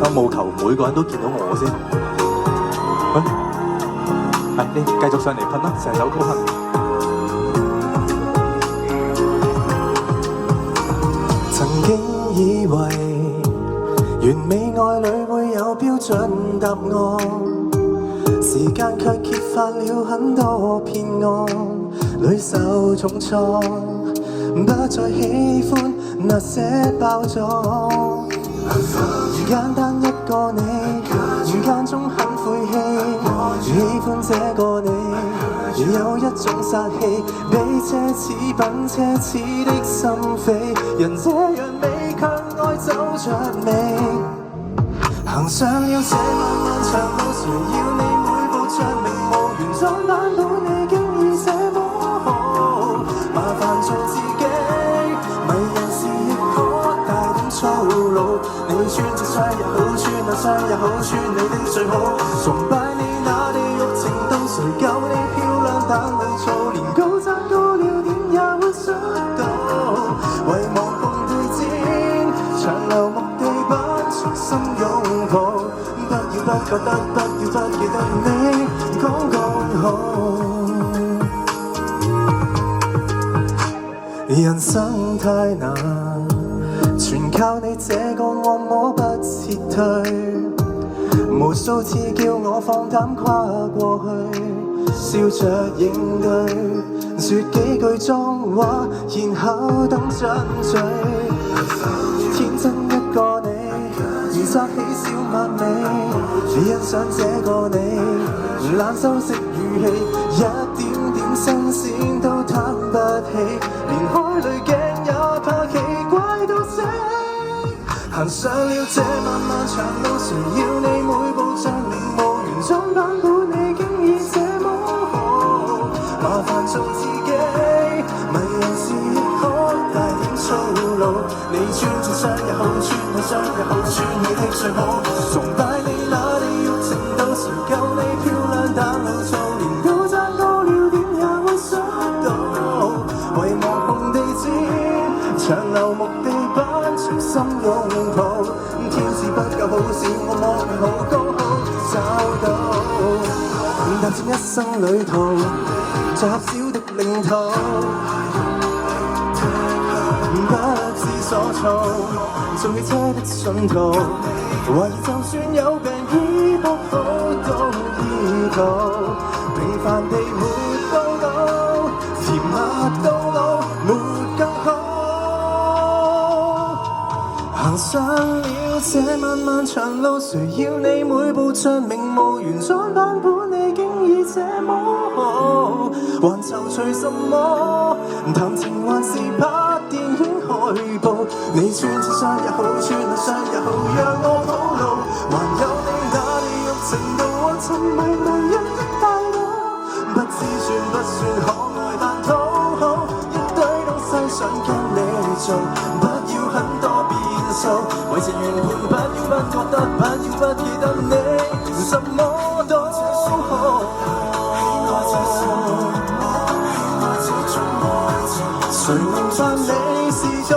我務求每個人都見到我先。喂，係你繼續上嚟噴啦，成首歌噴。曾經以為完美愛侶會有標準答案，時間卻揭發了很多騙案，屢受重創，不再喜歡那些包裝。簡單一個你，間中很晦氣，喜歡這個你，有一種殺氣，比奢侈品奢侈的心扉，人這樣美卻愛走着你，行上了這漫漫長路，誰要你每步像名模原裝版本，你經已這麼好，麻煩做自己，迷人時亦可大膽粗魯，你穿着雙也好穿，那雙也好穿，你的最好，崇拜你那地獄程度，誰夠你漂亮但無措，連高讚高了點也會摔倒，遺忘共對戰，長流木地板重新擁抱，不要不覺得，不要不記得你剛剛好。人生太難，全靠你這個按摩不撤退，無數次叫我放膽跨過去，笑着應對，說幾句髒話，然後等進醉。天真一個你，如擲起小麥味，欣賞這個你，懶修飾語氣，一點點新鮮都貪不起，連開濾鏡也怕奇怪到死。行上了這漫漫長路，誰要你每步像名模原裝版本，你經已這麼好，麻煩做自己，迷人時亦可大點粗魯，你穿着雙也好穿，那雙也好穿，你的最好，崇拜你那地獄程度，誰夠你漂亮但無措，連高讚高了點也會摔倒，遺忘紅地毯，長流木地板重新擁抱，天使不夠好笑，我望你好高好找到，踏進一生旅途，窄小的領土，不知所措，做汽車的信徒，懷疑就算有病醫不好都醫到，平凡地活到老，甜蜜到老，沒更好。行上了這漫漫長路，誰要你每步像名模原裝版本，你經已這麼好，還躊躇什麼？談情還是拍電影海報，你穿着雙也好穿，那雙也好讓我鋪路，還有你那地獄程度，我沉迷迷人的大腦，不知算不算可愛但討好，一堆東西想跟你做，不要很多變數，為情緣伴，不要不覺得，不要不記得你什麼都好，誰明白你是種